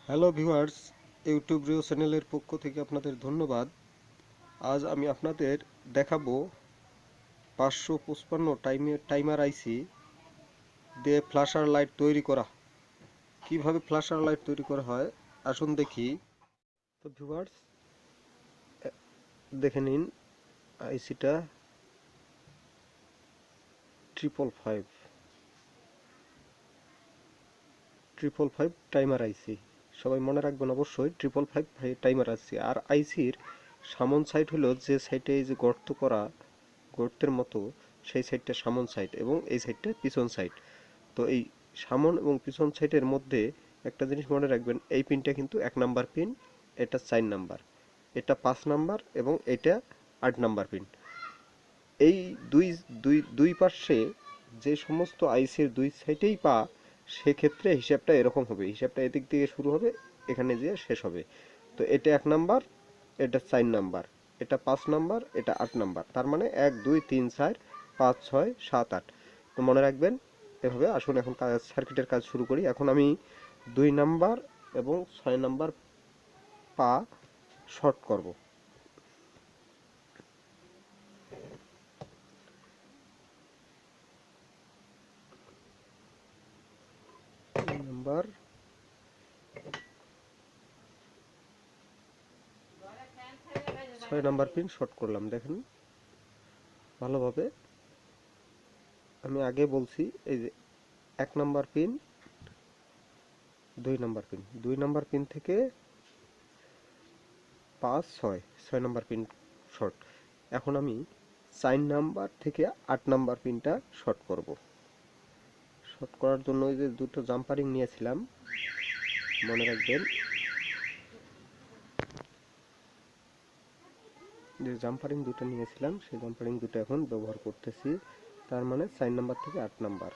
Hello viewers, YouTube Rio চ্যানেলের পক্ষ থেকে আপনাদের ধন্যবাদ। আজ আমি আপনাদের দেখাবো 555 টাইমার আইসি দিয়ে ফ্ল্যাশার লাইট তৈরি করা। কিভাবে ফ্ল্যাশার লাইট তৈরি করা হয় আসুন দেখি। তো ভিউয়ার্স, দেখে নিন আইসিটা 555 টাইমার আইসি। সবাই মনে রাখবেন অবশ্যই 555 টাইমার আইসি। আর আইসির সামন সাইড হলো যে সাইডে এই যে গর্ত করা, গর্তের মতো, সেই সাইডটা সামন সাইড এবং এই সাইডটা পিছন সাইড। তো এই সামন এবং পিছন সাইডের মধ্যে একটা জিনিস মনে রাখবেন, এই পিনটা কিন্তু 1 নাম্বার পিন, এটা 4 নাম্বার, এটা 5 নাম্বার এবং এটা 8 নাম্বার পিন। এই দুই দুই দুই পাশে যে সমস্ত আইসির দুই সাইডেই পা, সেক্ষেত্রে হিসাবটা এরকম হবে। হিসাবটা এদিক থেকে শুরু হবে, এখানে যেয়ে শেষ হবে। তো এটা 1 নাম্বার, এটা 4 নাম্বার, এটা 5 নাম্বার, এটা 8 নাম্বার। তার মানে 1 2 3 4 5 6 7 8। তো মনে রাখবেন এভাবে। আসুন এখন সার্কিটের কাজ শুরু করি। এখন আমি 2 নাম্বার এবং 6 নাম্বার পা শর্ট করব। নাম্বার 6 নাম্বার পিন শর্ট করলাম, দেখেন ভালোভাবে। আমি আগে বলছি এই যে 1 number pin, 2 number pin, 2 number pin থেকে 5 6 6 নাম্বার পিন শর্ট। এখন আমি 4 নাম্বার থেকে 8 নাম্বার পিনটা শর্ট করব। শর্ট করার জন্য ওই যে দুটো জাম্পারিং নিয়েছিলাম, মনে রাখবেন যে জাম্পারিং দুটো নিয়েছিলাম, সেই জাম্পারিং দুটো এখন ব্যবহার করতেছি। তার মানে 4 নাম্বার থেকে 8 নাম্বার,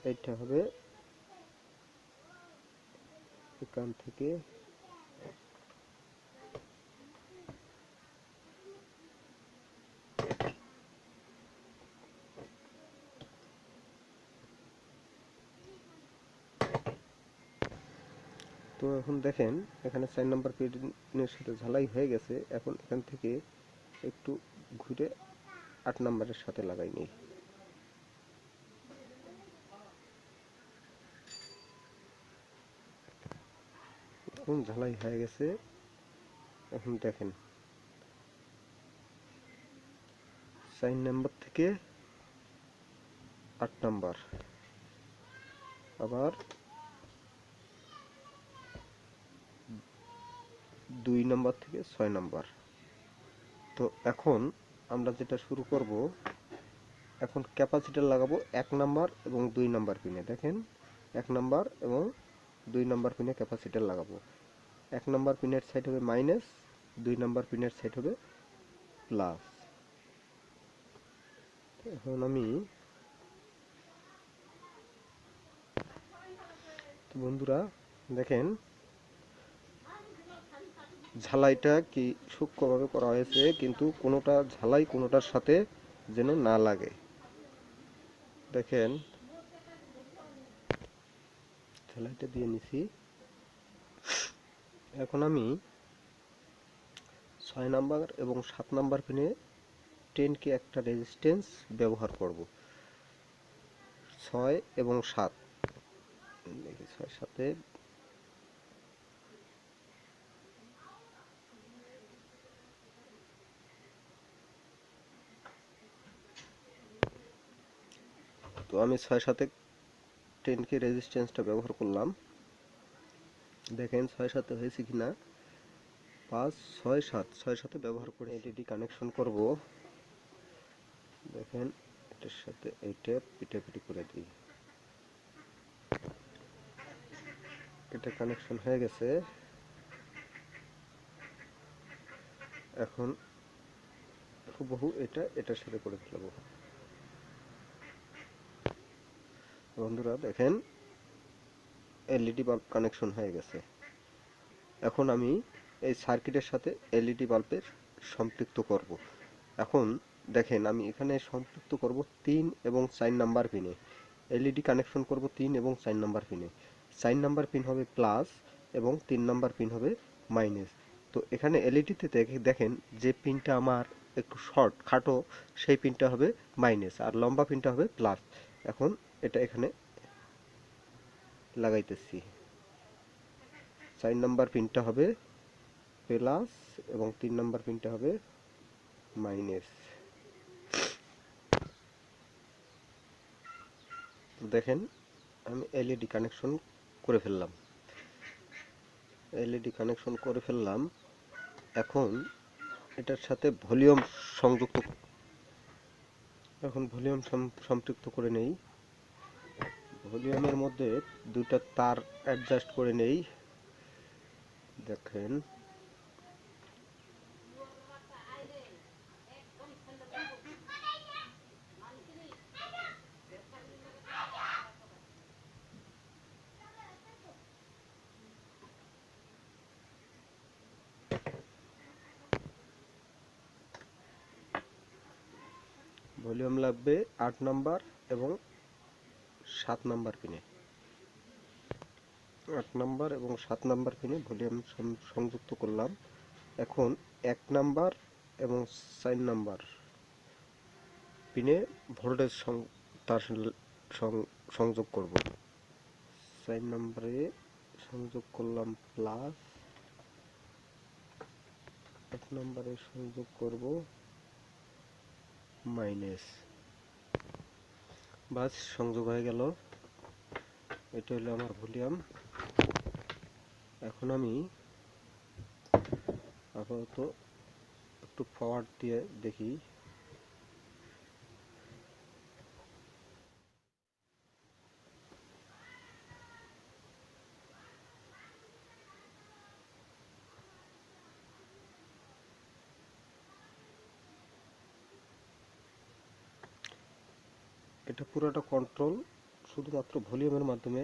এইটা হবে এখান থেকে তো এখন দেখেন এখানে 4 নাম্বার পিনের সাথে ঝালাই হয়ে গেছে। এখন এখান থেকে একটু ঘুরে 8 নাম্বারের সাথে লাগাই নিই। এখন ঝালাই হয়ে গেছে। এখন দেখেন 4 নাম্বার থেকে 8 নাম্বার, আবার 2 নাম্বার থেকে 6 নাম্বার। তো এখন আমরা যেটা শুরু করব, এখন ক্যাপাসিটর লাগাবো 1 নাম্বার এবং 2 নাম্বার পিনে। দেখেন 1 নাম্বার এবং 2 নাম্বার পিনে ক্যাপাসিটর লাগাবো। 1 নাম্বার পিনের সাইড হবে মাইনাস, 2 নাম্বার পিনের সাইড হবে প্লাস। এখন আমি তো বন্ধুরা দেখেন ঝালাইটা কি সূক্ষ্মভাবে করা হয়েছে, কিন্তু কোনোটা ঝালাই কোনোটার সাথে যেন না লাগে। দেখেন ঝালাইটা দিয়ে নিছি। এখন আমি 6 নাম্বার এবং 7 নাম্বার পিনে 10K একটা রেজিস্ট্যান্স ব্যবহার করব। 6 এবং 7, দেখি 6 7 তো আমি 6 7 10K রেজিস্ট্যান্সটা ব্যবহার করলাম। দেখেন 6 7 হয়েছে কিনা। 5 6 7 6 7 ব্যবহার করে এলইডি কানেকশন করব। দেখেন এটার সাথে এইটা পিটাপিটি করে দিই। এটা কানেকশন হয়ে গেছে। এখন হুবহু এটা এটার সাথে করে ফেলবো। বন্ধুরা দেখেন এলইডি বাল্ব কানেকশন হয়ে গেছে। এখন আমি এই সার্কিটের সাথে এলইডি বাল্বের সম্পৃক্ত করব। এখন দেখেন আমি এখানে সম্পৃক্ত করব 3 এবং 4 নাম্বার পিনে। এলইডি কানেকশন করব 3 এবং 4 নাম্বার পিনে। 4 নাম্বার পিন হবে প্লাস এবং 3 নাম্বার পিন হবে মাইনাস। তো এখানে এলইডিতে দেখেন যে পিনটা আমার একটু শর্ট খাটো সেই পিনটা হবে মাইনাস আর লম্বা পিনটা হবে প্লাস। এখন এটা এখানে লাগাইতেছি। 4 নাম্বার পিনটা হবে প্লাস এবং 3 নাম্বার পিনটা হবে মাইনাস। দেখেন আমি এলইডি কানেকশন করে ফেললাম। এখন এটার সাথে ভলিউম সংযুক্ত সম্পৃক্ত করে নেই। ভলিউমের মধ্যে দুটো তার অ্যাডজাস্ট করে নেই। দেখেন ভলিউম লাগবে 8 নাম্বার এবং 7 নাম্বার পিনে। 8 নাম্বার এবং 7 নাম্বার পিনে ভলিউম সংযুক্ত করলাম। এখন 1 নাম্বার এবং 4 নাম্বার পিনে ভোল্টেজ তার সংযোগ করব। 4 নম্বরে সংযোগ করলাম প্লাস, 1 নম্বরে সংযোগ করব মাইনাস। বাস সংযোগ হয়ে গেল। এটা হলো আমার ভলিউম। এখন আমি আপাতত একটু পাওয়ার দিয়ে দেখি। এটা পুরোটা কন্ট্রোল শুধুমাত্র ভলিউমের মাধ্যমে।